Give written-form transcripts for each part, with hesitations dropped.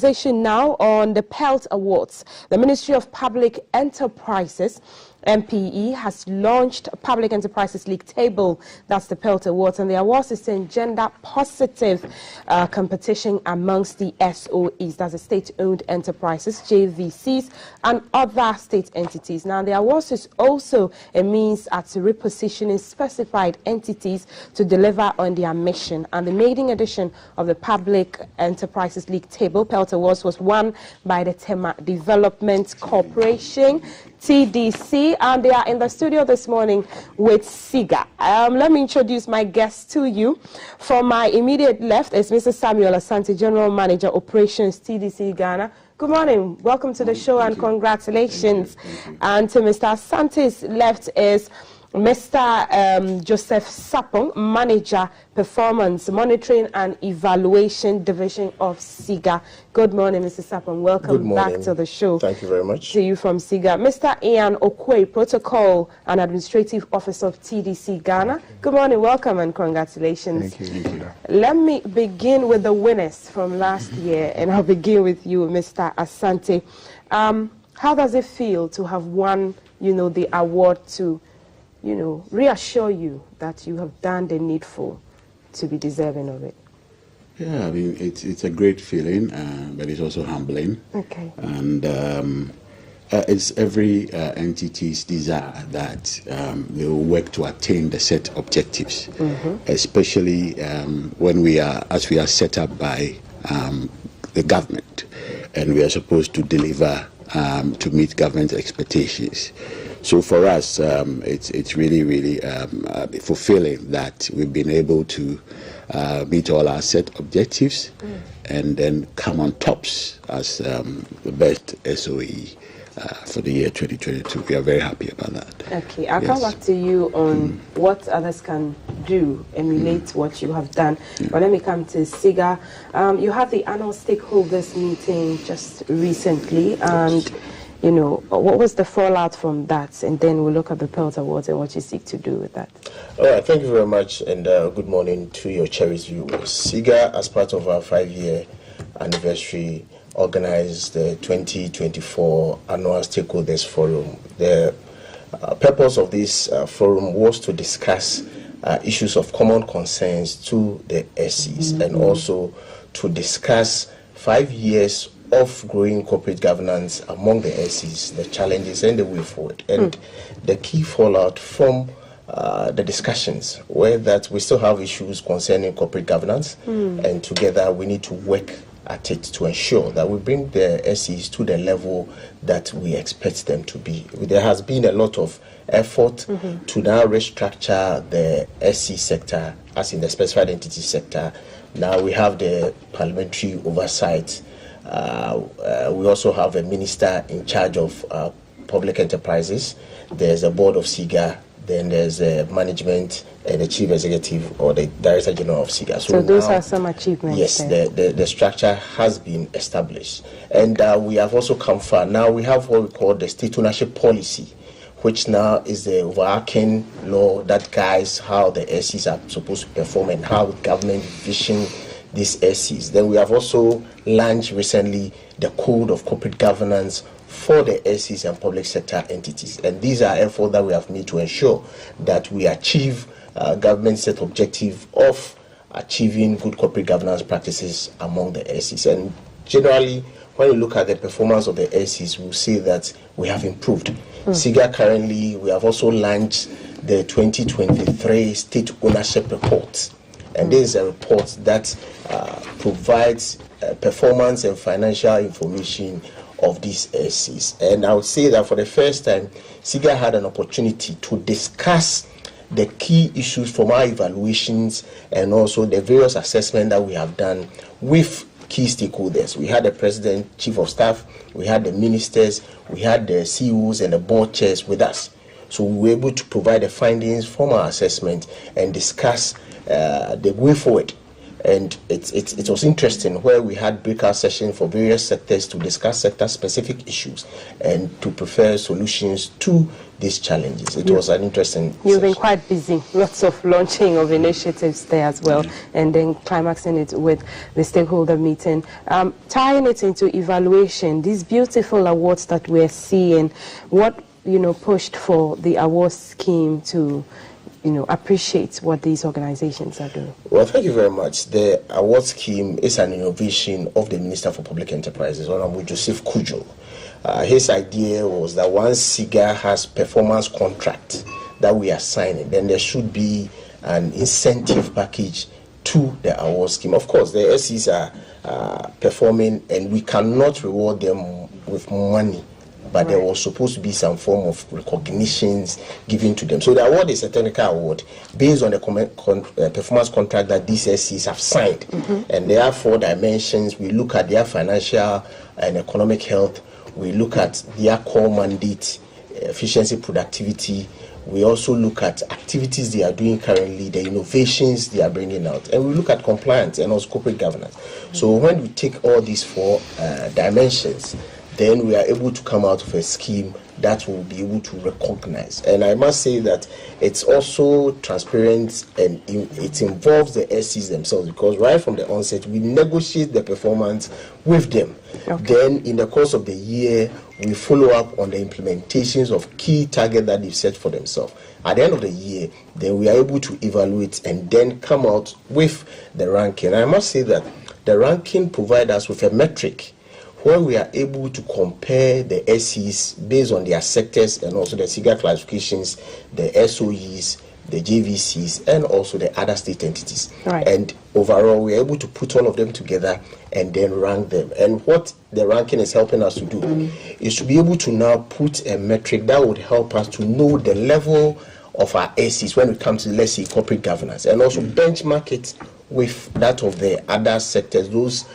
Now on the PELT Awards, the Ministry of Public Enterprises MPE has launched a Public Enterprises League table. That's the PELT Awards, and the awards is in gender positive competition amongst the SOEs, that's the state-owned enterprises, JVCs, and other state entities. Now, the awards is also a means at repositioning specified entities to deliver on their mission. And the maiden edition of the Public Enterprises League table, PELT Awards, was won by the Tema Development Corporation, TDC, and they are in the studio this morning with SIGA. Let me introduce my guests to you. From my immediate left is Mr. Samuel Asante, General Manager, Operations, TDC Ghana. Good morning. Welcome to the show and congratulations. And to Mr. Asante's left is Mr. Joseph Sapong, Manager, Performance, Monitoring and Evaluation Division of SIGA. Good morning, Mr. Sapong. Welcome back to the show. Thank you very much. To you from SIGA. Mr. Ian Okwe, Protocol and Administrative Officer of TDC Ghana. Good morning, welcome and congratulations. Thank you. Let me begin with the winners from last year, and I'll begin with you, Mr. Asante. How does it feel to have won, the award to reassure you that you have done the needful to be deserving of it? Yeah, I mean, it's a great feeling, but it's also humbling. Okay. And it's every entity's desire that they will work to attain the set objectives, especially when we are set up by the government, and we are supposed to deliver to meet government expectations. So for us, it's really fulfilling that we've been able to meet all our set objectives and then come on tops as the best SOE for the year 2022. We are very happy about that. Okay, I'll come back to you on what others can do, emulate what you have done. But let me come to SIGA. You had the annual stakeholders meeting just recently, and what was the fallout from that? And then we'll look at the PELT Awards and what you seek to do with that. All right, thank you very much, and good morning to your cherished viewers. SIGA, as part of our 5-year anniversary, organized the 2024 Annual Stakeholders Forum. The purpose of this forum was to discuss issues of common concerns to the SEs and also to discuss 5 years of growing corporate governance among the SEs, the challenges and the way forward. And the key fallout from the discussions were that we still have issues concerning corporate governance, and together we need to work at it to ensure that we bring the SEs to the level that we expect them to be. There has been a lot of effort to now restructure the SE sector, as in the specified entity sector. Now we have the parliamentary oversight. We also have a minister in charge of public enterprises. There's a board of SIGA, then there's a management and the chief executive or the director general of SIGA. So those are some achievements. Yes, the structure has been established. And we have also come far. Now we have what we call the state ownership policy, which now is the overarching law that guides how the SEs are supposed to perform and how government vision these SEs. Then we have also launched recently the Code of Corporate Governance for the SEs and public sector entities. And these are efforts that we have made to ensure that we achieve government set objective of achieving good corporate governance practices among the SEs. And generally, when you look at the performance of the SEs, we'll say that we have improved. SIGA currently, we have also launched the 2023 State Ownership Report. And this is a report that provides performance and financial information of these SEs. And I would say that for the first time, SIGA had an opportunity to discuss the key issues from our evaluations and also the various assessments that we have done with key stakeholders. We had the president, chief of staff, we had the ministers, we had the CEOs and the board chairs with us. So we were able to provide the findings from our assessment and discuss the way forward And it was interesting where we had breakout sessions for various sectors to discuss sector-specific issues and to prepare solutions to these challenges. It was an interesting You've been session. quite busy, lots of launching of initiatives there as well, and then climaxing it with the stakeholder meeting. Tying it into evaluation, these beautiful awards that we're seeing, what, pushed for the award scheme to appreciate what these organizations are doing? Well, thank you very much. The award scheme is an innovation of the Minister for Public Enterprises, Honorable Joseph Kujo. His idea was that once SIGA has performance contract that we are signing, then there should be an incentive package to the award scheme. Of course, the SCs are performing, and we cannot reward them with money, but there was supposed to be some form of recognitions given to them. So the award is a technical award based on the performance contract that these SCs have signed. And there are 4 dimensions. We look at their financial and economic health. We look at their core mandate, efficiency, productivity. We also look at activities they are doing currently, the innovations they are bringing out. And we look at compliance and also corporate governance. So when we take all these 4 dimensions, then we are able to come out with a scheme that will be able to recognize. And I must say that it's also transparent, and it involves the SCs themselves, because right from the onset, we negotiate the performance with them. Then in the course of the year, we follow up on the implementations of key targets that they've set for themselves. At the end of the year, then we are able to evaluate and then come out with the ranking. And I must say that the ranking provides us with a metric where we are able to compare the SCs based on their sectors and also the SIGA classifications, the SOEs, the JVCs, and also the other state entities. And overall, we are able to put all of them together and then rank them. And what the ranking is helping us to do is to be able to now put a metric that would help us to know the level of our SCs when it comes to, let's say, corporate governance, and also benchmark it with that of the other sectors, those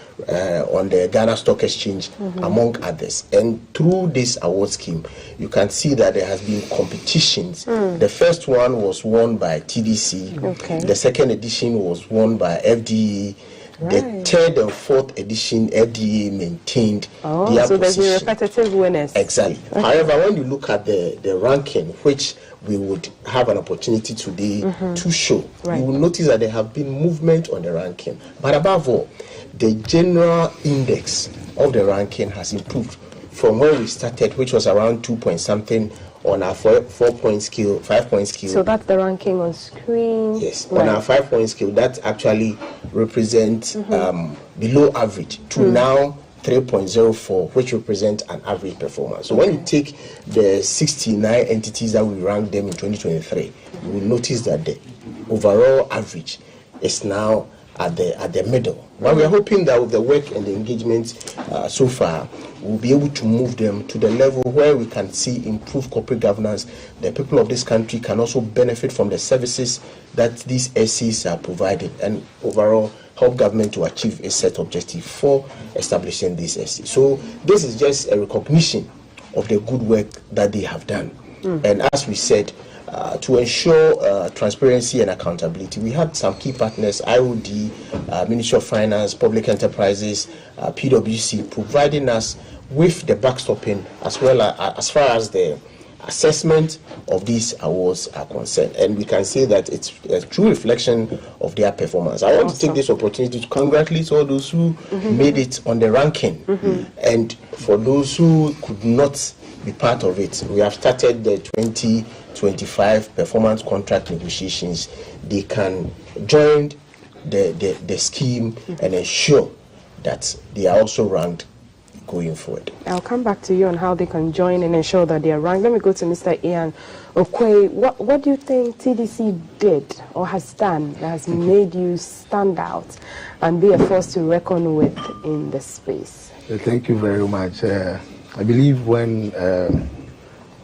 on the Ghana Stock Exchange, among others. And through this award scheme, you can see that there has been competitions. The first one was won by TDC. The second edition was won by FDA. The third and fourth edition, FDA maintained their so position. there's been repetitive winners. Exactly. However, when you look at the ranking, which we would have an opportunity today to show, you will notice that there have been movement on the ranking. But above all, the general index of the ranking has improved from where we started, which was around 2 point something on our 4-point scale, 5-point scale. So that's the ranking on screen. Yes, on our 5-point scale, that actually represents below average to now 3.04, which represents an average performance. So when you take the 69 entities that we ranked them in 2023, you will notice that the overall average is now at the middle. But we are hoping that with the work and the engagement so far, we'll be able to move them to the level where we can see improved corporate governance. The people of this country can also benefit from the services that these SCs are providing, and overall help government to achieve a set objective for establishing these SCs. So this is just a recognition of the good work that they have done. And as we said, to ensure transparency and accountability, we had some key partners, IOD, Ministry of Finance, Public Enterprises, PwC, providing us with the backstopping as well as far as the assessment of these awards are concerned. And we can say that it's a true reflection of their performance. I want to take this opportunity to congratulate all those who made it on the ranking. And for those who could not be part of it, we have started the 2025 performance contract negotiations. They can join the scheme and ensure that they are also ranked going forward. I'll come back to you on how they can join and ensure that they are ranked. Let me go to Mr. Ian Okwe. What do you think TDC did or has done that has made you stand out and be a force to reckon with in the space? Thank you very much. I believe when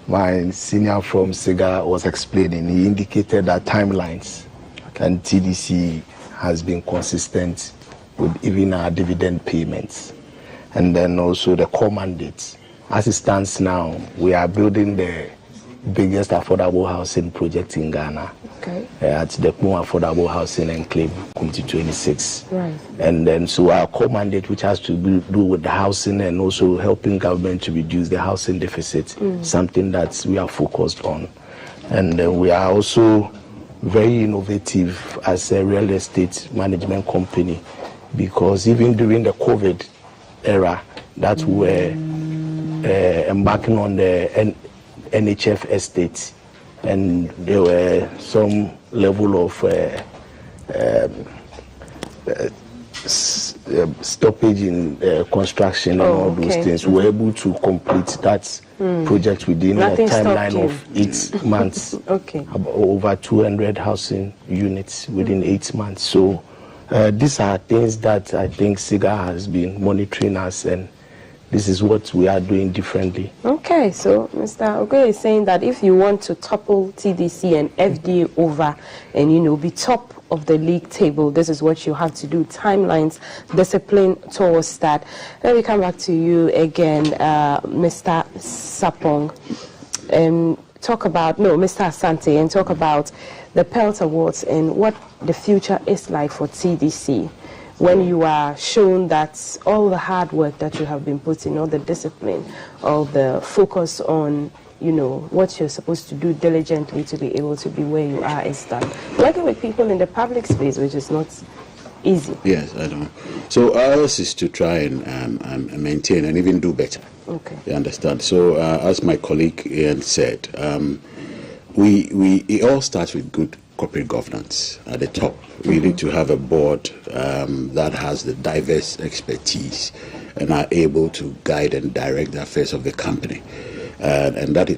my senior from SIGA was explaining, he indicated that timelines and TDC has been consistent with even our dividend payments. And then also the core mandates. As it stands now, we are building the biggest affordable housing project in Ghana. Okay. At the more affordable housing enclave, Committee 26. Right. And then so our core mandate, which has to do with the housing and also helping government to reduce the housing deficit, something that we are focused on. And we are also very innovative as a real estate management company, because even during the COVID era that we were embarking on the NHF estates, and there were some level of stoppage in construction and all those things. We were able to complete that project within a timeline of 8 months. Over 200 housing units within 8 months. So these are things that I think SIGA has been monitoring us, and this is what we are doing differently. Okay, so Mr. Ogoye is saying that if you want to topple TDC and FDA over and, be top of the league table, this is what you have to do. Timelines, discipline towards that. Let me come back to you again, Mr. Sapong, and talk about, Mr. Asante, and talk about the PELT Awards and what the future is like for TDC. When you are shown that all the hard work that you have been putting, all the discipline, all the focus on, what you're supposed to do diligently to be able to be where you are is done. Working with people in the public space, which is not easy. Yes, I know. So ours is to try and maintain and even do better. Okay. You understand? So as my colleague Ian said, it all starts with good corporate governance at the top. We need to have a board that has the diverse expertise and are able to guide and direct the affairs of the company. And that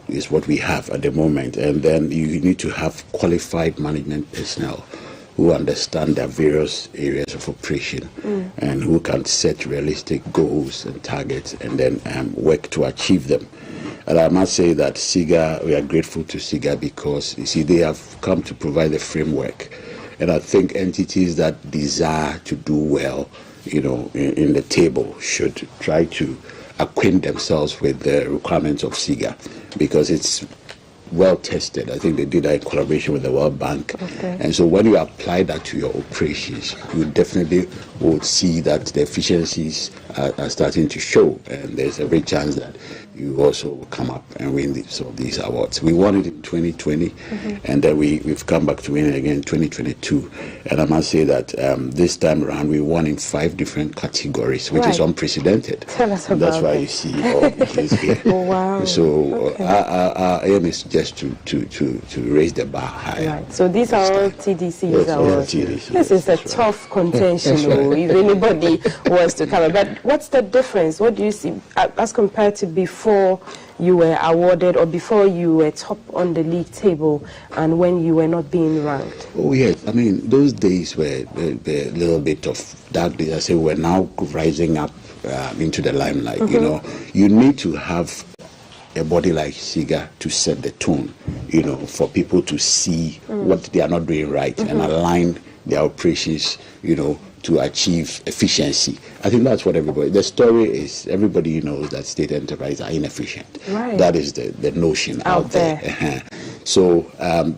is what we have at the moment. And then you need to have qualified management personnel who understand their various areas of operation and who can set realistic goals and targets and then work to achieve them. And I must say that SIGA, we are grateful to SIGA because, you see, they have come to provide the framework. And I think entities that desire to do well, in the table should try to acquaint themselves with the requirements of SIGA, because it's well tested. I think they did that in collaboration with the World Bank. Okay. And so when you apply that to your operations, you definitely would see that the efficiencies are starting to show, and there's a great chance that you also come up and win some of these awards. We won it in 2020, and then we've come back to win it again in 2022. And I must say that this time around we won in 5 different categories, which is unprecedented. Tell us about That's why you see all these here. Wow. So our aim is just to raise the bar higher. Right. So these are all TDC's awards. This is a tough contention, if anybody wants to come. But what's the difference? What do you see as compared to before you were awarded or before you were top on the league table and when you were not being ranked? Oh yes, I mean those days were a little bit of dark days. I say we're now rising up into the limelight. You need to have a body like SIGA to set the tone, for people to see what they are not doing right and align their operations, to achieve efficiency. I think that's what the story is, everybody knows that state enterprises are inefficient. Right. That is the notion out there. So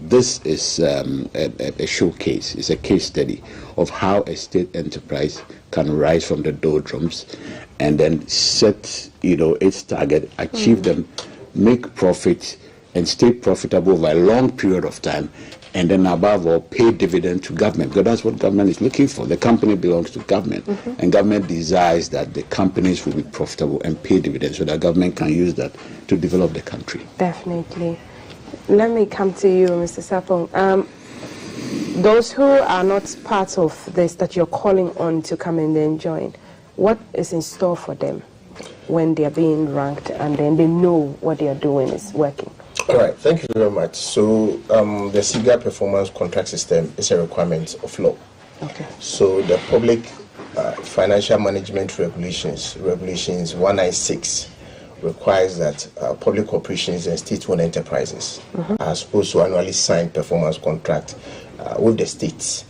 this is a showcase, it's a case study of how a state enterprise can rise from the doldrums and then set, its target, achieve them, make profit and stay profitable over a long period of time, and then above all pay dividend to government, because that's what government is looking for. The company belongs to government, and government desires that the companies will be profitable and pay dividends so that government can use that to develop the country. Definitely. Let me come to you, Mr. Sapong. Those who are not part of this that you're calling on to come and then join, what is in store for them when they are being ranked and then they know what they are doing is working? All right, thank you very much. So the SIGA performance contract system is a requirement of law. Okay. So the public financial management regulations 196 requires that public corporations and state-owned enterprises are supposed to annually sign performance contract with the states,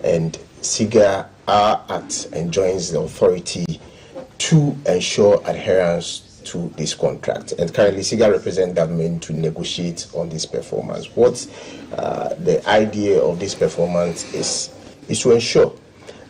and SIGA Act enjoins the authority to ensure adherence to this contract. And currently, SIGA represents government to negotiate on this performance. What the idea of this performance is to ensure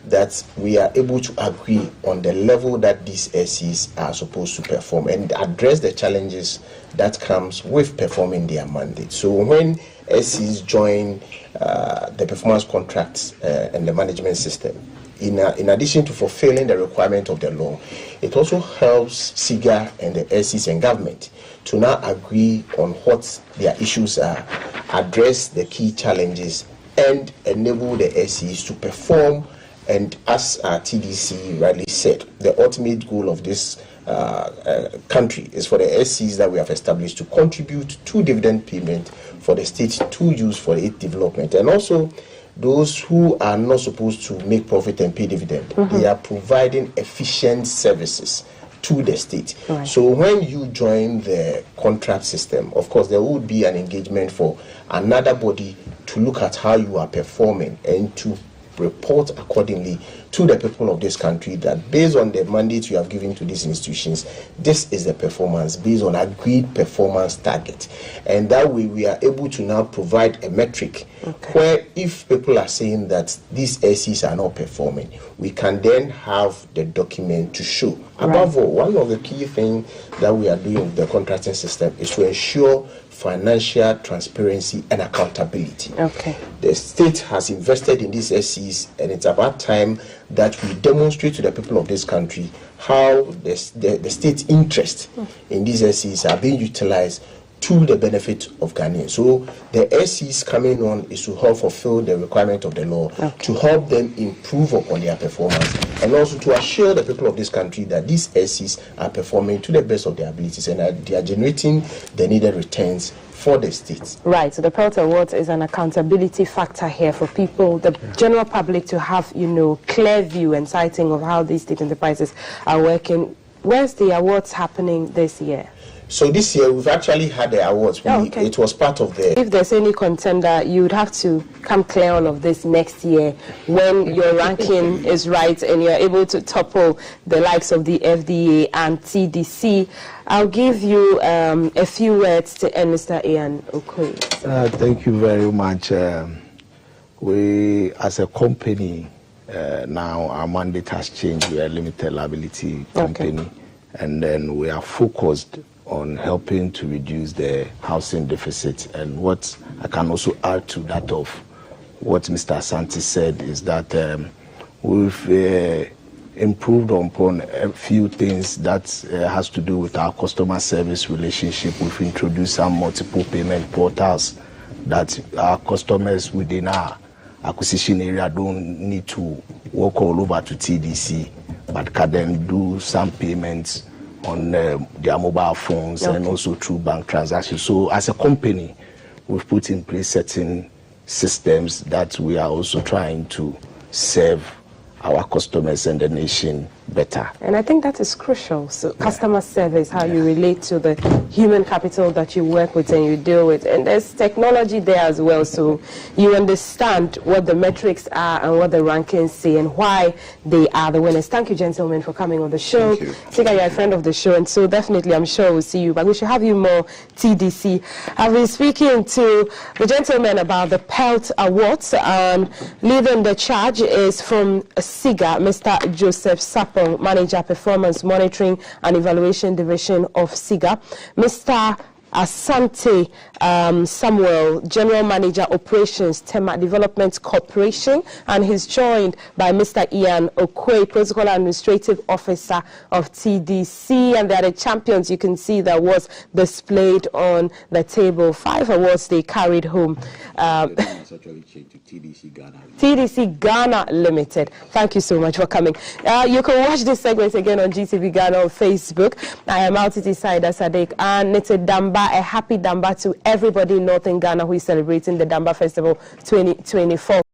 that we are able to agree on the level that these SCs are supposed to perform and address the challenges that comes with performing their mandate. So when SCs join the performance contracts and the management system, in addition to fulfilling the requirement of the law, it also helps SIGA and the SCs and government to now agree on what their issues are, address the key challenges, and enable the SCs to perform. And as TDC rightly said, the ultimate goal of this country is for the SCs that we have established to contribute to dividend payment for the state to use for its development. And also, those who are not supposed to make profit and pay dividend, they are providing efficient services to the state. Right. So when you join the contract system, of course, there would be an engagement for another body to look at how you are performing and to report accordingly to the people of this country that based on the mandate you have given to these institutions, this is the performance based on agreed performance target. And that way we are able to now provide a metric where if people are saying that these SCs are not performing, we can then have the document to show. Above all, one of the key things that we are doing with the contracting system is to ensure financial transparency and accountability. The state has invested in these SCs, and it's about time that we demonstrate to the people of this country how the state's interest in these SCs are being utilized to the benefit of Ghanaians. So the SCs coming on is to help fulfill the requirement of the law, to help them improve upon their performance, and also to assure the people of this country that these SCs are performing to the best of their abilities and that they are generating the needed returns for the states. Right, so the PELT Awards is an accountability factor here for people, the general public, to have, clear view and sighting of how these state enterprises are working. Where's the awards happening this year? So this year we've actually had the awards. It was part of the... If there's any contender, you would have to come clear all of this next year when your ranking is right and you're able to topple the likes of the FDA and TDC. I'll give you a few words to end, Mr. Ian Okoye. Thank you very much. We, as a company, now our mandate has changed. We are a limited liability company, and then we are focused on helping to reduce the housing deficit. And what I can also add to that of what Mr. Asante said is that we've improved upon a few things that has to do with our customer service relationship. We've introduced some multiple payment portals that our customers within our acquisition area don't need to walk all over to TDC, but can then do some payments on their mobile phones and also through bank transactions. So as a company, we've put in place certain systems that we are also trying to serve our customers and the nation better. And I think that is crucial. So customer service, how you relate to the human capital that you work with and you deal with. And there's technology there as well, so you understand what the metrics are and what the rankings say and why they are the winners. Thank you, gentlemen, for coming on the show. Sika, you're a friend of the show, and so definitely I'm sure we'll see you, but we should have you more, TDC. I've been speaking to the gentleman about the PELT Awards, and leading the charge is from SIGA, Mr. Joseph Sapong, Manager, Performance Monitoring and Evaluation Division of SIGA. Mr. Asante Samuel, General Manager, Operations, Tema Development Corporation, and he's joined by Mr. Ian Okoye, Protocol Administrative Officer of TDC, and they are the champions. You can see the awards displayed on the table. 5 awards they carried home. TDC Ghana Ltd. Thank you so much for coming. You can watch this segment again on GTV Ghana on Facebook. I am LTT Saida Sadiq, and it's a happy Damba to everybody in Northern Ghana who is celebrating the Damba Festival 2024.